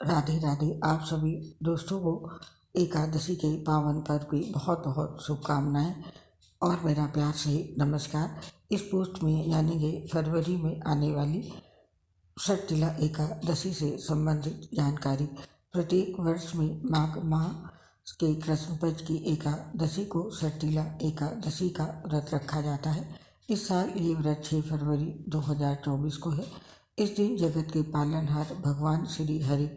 राधे राधे। आप सभी दोस्तों को एकादशी के पावन पर्व की बहुत बहुत शुभकामनाएं और मेरा प्यार से नमस्कार। इस पोस्ट में यानी कि फरवरी में आने वाली षटतिला एकादशी से संबंधित जानकारी। प्रत्येक वर्ष में माघ माह के कृष्ण पक्ष की एकादशी को षटतिला एकादशी का व्रत रखा जाता है। इस साल ये व्रत 6 फरवरी 2024 को है। इस दिन जगत के पालनहार भगवान श्री हरि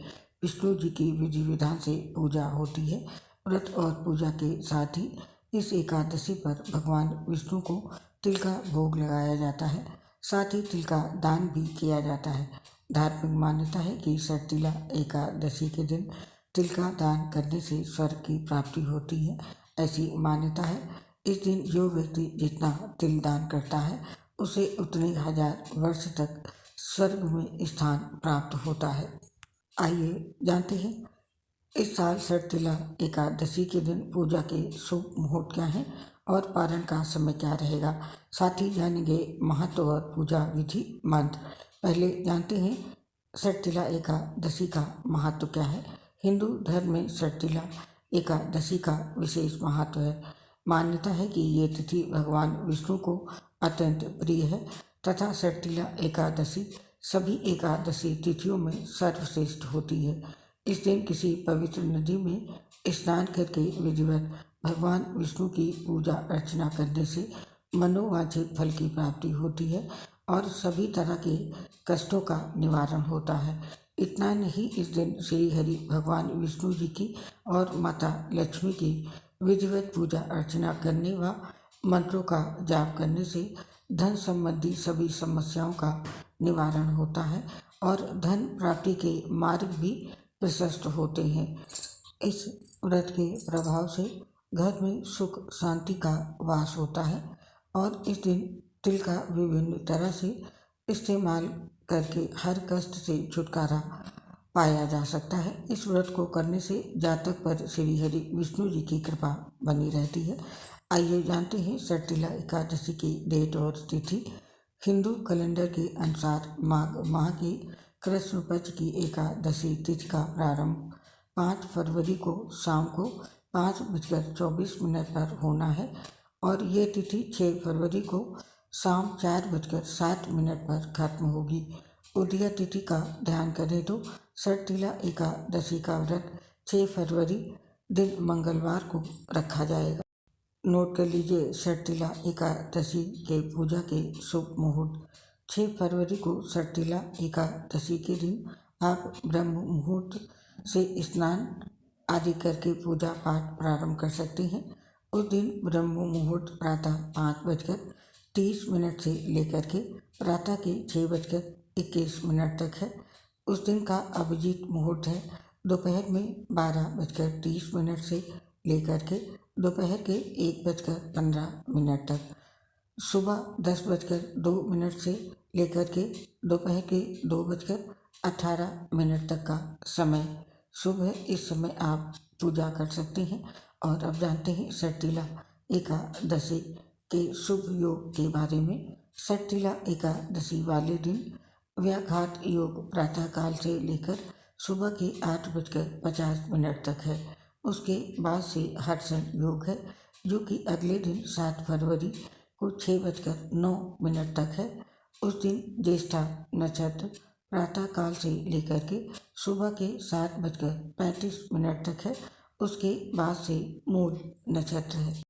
विष्णु जी की विधि विधान से पूजा होती है। व्रत और पूजा के साथ ही इस एकादशी पर भगवान विष्णु को तिल का भोग लगाया जाता है। साथ ही तिल का दान भी किया जाता है। धार्मिक मान्यता है कि षटतिला एकादशी के दिन तिल का दान करने से स्वर्ग की प्राप्ति होती है, ऐसी मान्यता है। इस दिन जो व्यक्ति जितना तिल दान करता है उसे उतने हजार वर्ष तक स्वर्ग में स्थान प्राप्त होता है। आइए जानते हैं इस साल षटतिला एकादशी के दिन पूजा के शुभ मुहूर्त क्या हैं और पारण का समय क्या रहेगा। साथ ही जानेंगे महत्व और पूजा विधि मंत्र। पहले जानते हैं षटतिला एकादशी का महत्व क्या है। हिंदू धर्म में षटतिला एकादशी का विशेष महत्व है। मान्यता है कि ये तिथि भगवान विष्णु को अत्यंत प्रिय है तथा षटतिला एकादशी सभी एकादशी तिथियों में सर्वश्रेष्ठ होती है। इस दिन किसी पवित्र नदी में स्नान करके विधिवत भगवान विष्णु की पूजा अर्चना करने से मनोवांछित फल की प्राप्ति होती है और सभी तरह के कष्टों का निवारण होता है। इतना नहीं, इस दिन श्री हरि भगवान विष्णु जी की और माता लक्ष्मी की विधिवत पूजा अर्चना करने व मंत्रों का जाप करने से धन संबंधी सभी समस्याओं का निवारण होता है और धन प्राप्ति के मार्ग भी प्रशस्त होते हैं। इस व्रत के प्रभाव से घर में सुख शांति का वास होता है और इस दिन तिल का विभिन्न तरह से इस्तेमाल करके हर कष्ट से छुटकारा पाया जा सकता है। इस व्रत को करने से जातक पर श्री हरि विष्णु जी की कृपा बनी रहती है। आइए जानते हैं षटतिला एकादशी की डेट और तिथि। हिंदू कैलेंडर के अनुसार माघ माह की कृष्ण पक्ष की एकादशी तिथि का प्रारंभ 5 फरवरी को शाम को 5:24 पर होना है और ये तिथि 6 फरवरी को शाम 4:07 पर खत्म होगी। उदय तिथि का ध्यान करें तो षटतिला एकादशी का व्रत 6 फरवरी दिन मंगलवार को रखा जाएगा। नोट कर लीजिए षटतिला एकादशी के पूजा के शुभ मुहूर्त। 6 फरवरी को षटतिला एकादशी के दिन आप ब्रह्म मुहूर्त से स्नान आदि करके पूजा पाठ प्रारंभ कर सकते हैं। उस दिन ब्रह्म मुहूर्त प्रातः 5:30 से लेकर के प्रातः के 6:21 तक है। उस दिन का अभिजीत मुहूर्त है दोपहर में 12:30 से लेकर के दोपहर के 1:15 तक। सुबह 10:02 से लेकर के दोपहर के 2:18 तक का समय शुभ है। इस समय आप पूजा कर सकते हैं। और अब जानते हैं षटतिला एकादशी के शुभ योग के बारे में। षटतिला एकादशी वाले दिन व्याघात योग प्रातः काल से लेकर सुबह के 8:50 तक है। उसके बाद से हर्षण योग है जो कि अगले दिन 7 फरवरी को 6:09 तक है। उस दिन ज्येष्ठा नक्षत्र प्रातः काल से लेकर के सुबह के 7:35 तक है। उसके बाद से मूल नक्षत्र है।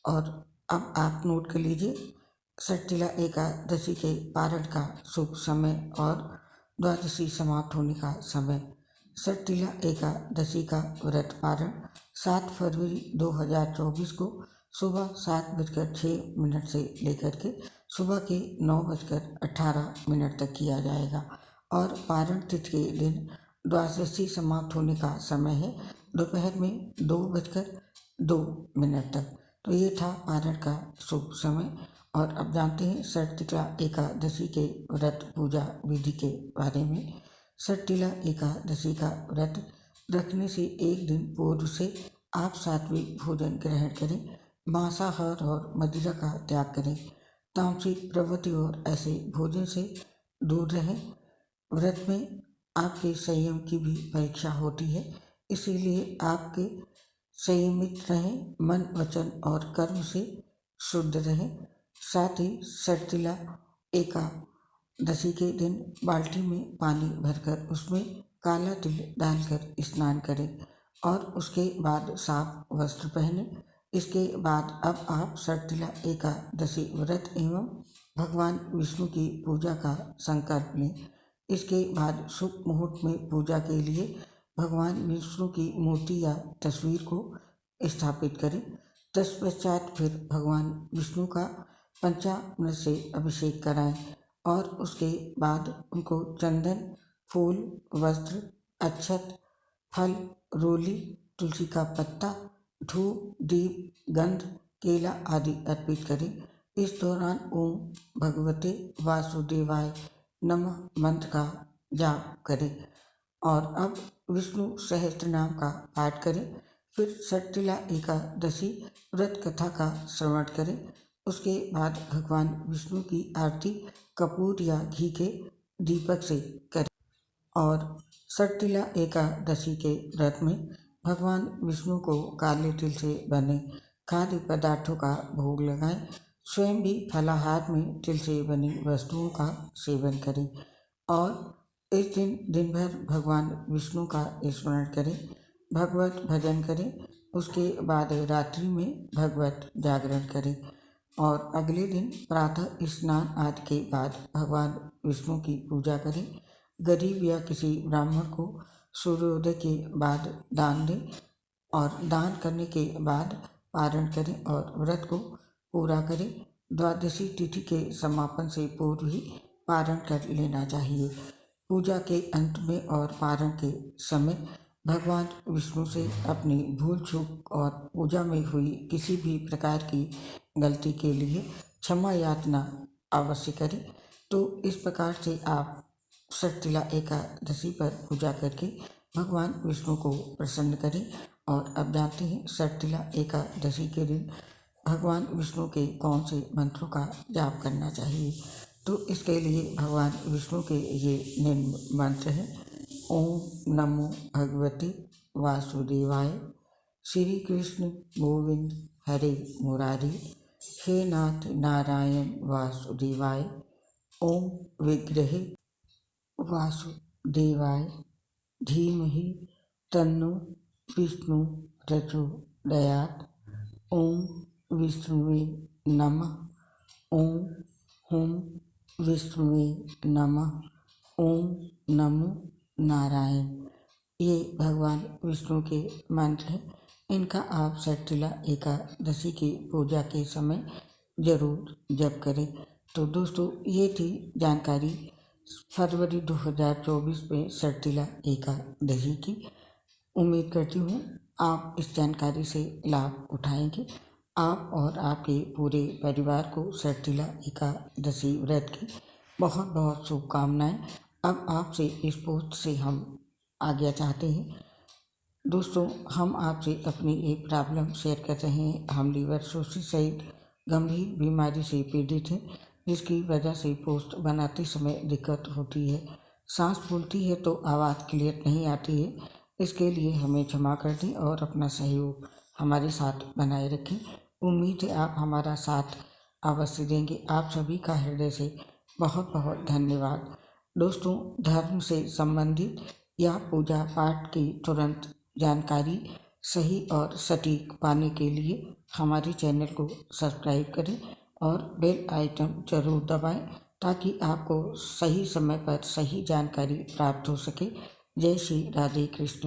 और अब आप नोट कर लीजिए षटतिला एकादशी के पारण का शुभ समय और द्वादशी समाप्त होने का समय। षटतिला एकादशी का व्रत पारण 7 फरवरी 2024 को सुबह 7:06 से लेकर के सुबह के 9:18 तक किया जाएगा और पारण तिथि के दिन द्वादशी समाप्त होने का समय है दोपहर में 2:02 तक। तो ये था पारण का शुभ समय। और अब जानते हैं षटतिला एकादशी के व्रत पूजा विधि के बारे में। षटतिला एकादशी का व्रत रखने से एक दिन पूर्व से आप सात्विक भोजन ग्रहण करें, मांसाहार और मदिरा का त्याग करें, तामसिक प्रवृत्ति और ऐसे भोजन से दूर रहें। व्रत में आपके संयम की भी परीक्षा होती है, इसीलिए आपके संयमित रहें, मन वचन और कर्म से शुद्ध रहें। साथ ही सर्तिला एकादशी के दिन बाल्टी में पानी भरकर उसमें काला तिल डालकर स्नान करें और उसके बाद साफ वस्त्र पहने। इसके बाद अब आप सर्तिला एकादशी व्रत एवं भगवान विष्णु की पूजा का संकल्प लें। इसके बाद शुभ मुहूर्त में पूजा के लिए भगवान विष्णु की मूर्ति या तस्वीर को स्थापित करें। तत्पश्चात फिर भगवान विष्णु का पंचामृत से अभिषेक कराएं और उसके बाद उनको चंदन, फूल, वस्त्र, अक्षत, फल, रोली, तुलसी का पत्ता, धूप, दीप, गंध, केला आदि अर्पित करें। इस दौरान ओम भगवते वासुदेवाय नमः मंत्र का जाप करें और अब विष्णु सहस्त्र नाम का पाठ करें। फिर सर्तिला एकादशी व्रत कथा का श्रवण करें। उसके बाद भगवान विष्णु की आरती कपूर या घी के दीपक से करें और सर्तिला एकादशी के व्रत में भगवान विष्णु को काले तिल से बने खाद्य पदार्थों का भोग लगाएं। स्वयं भी फलाहार में तिल से बनी वस्तुओं का सेवन करें और इस दिन दिन भर भगवान विष्णु का स्मरण करें, भगवत भजन करें। उसके बाद रात्रि में भगवत जागरण करें और अगले दिन प्रातः स्नान आदि के बाद भगवान विष्णु की पूजा करें। गरीब या किसी ब्राह्मण को सूर्योदय के बाद दान दें और दान करने के बाद पारण करें और व्रत को पूरा करें। द्वादशी तिथि के समापन से पूर्व ही पारण कर लेना चाहिए। पूजा के अंत में और पारण के समय भगवान विष्णु से अपनी भूल चूक और पूजा में हुई किसी भी प्रकार की गलती के लिए क्षमा याचना अवश्य करें। तो इस प्रकार से आप सर्तिला एकादशी पर पूजा करके भगवान विष्णु को प्रसन्न करें। और अब जानते हैं सर्तिला एकादशी के दिन भगवान विष्णु के कौन से मंत्रों का जाप करना चाहिए। तो इसके लिए भगवान विष्णु के ये निम्न मंत्र हैं। ओम नमो भगवते वासुदेवाय, श्री कृष्ण गोविंद हरे मुरारी, हे नाथ नारायण वासुदेवाय, ओम विग्रहे वासुदेवाय धीमहि तन्नो विष्णु प्रचोदयात्, ओम विष्णुवे नमः, ओम हुम विष्णुवे नमः, ओम नमो नारायण। ये भगवान विष्णु के मंत्र हैं। इनका आप सर्तिला एकादशी की पूजा के समय जरूर जप करें। तो दोस्तों ये थी जानकारी फरवरी 2024 में सर्तिला एकादशी की। उम्मीद करती हूँ आप इस जानकारी से लाभ उठाएंगे। आप और आपके पूरे परिवार को सर्तिला एकादशी व्रत की बहुत बहुत शुभकामनाएं। अब आपसे इस पोस्ट से हम आज्ञा चाहते हैं। दोस्तों हम आपसे अपनी एक प्रॉब्लम शेयर कर रहे हैं। हम लीवर सिरोसिस सहित गंभीर बीमारी से पीड़ित हैं, जिसकी वजह से पोस्ट बनाते समय दिक्कत होती है। सांस फूलती है तो आवाज़ क्लियर नहीं आती है। इसके लिए हमें क्षमा कर दें और अपना सहयोग हमारे साथ बनाए रखें। उम्मीद है आप हमारा साथ अवश्य देंगे। आप सभी का हृदय से बहुत बहुत धन्यवाद। दोस्तों धर्म से संबंधित या पूजा पाठ की तुरंत जानकारी सही और सटीक पाने के लिए हमारे चैनल को सब्सक्राइब करें और बेल आइकन जरूर दबाएं, ताकि आपको सही समय पर सही जानकारी प्राप्त हो सके। जय श्री राधे कृष्ण।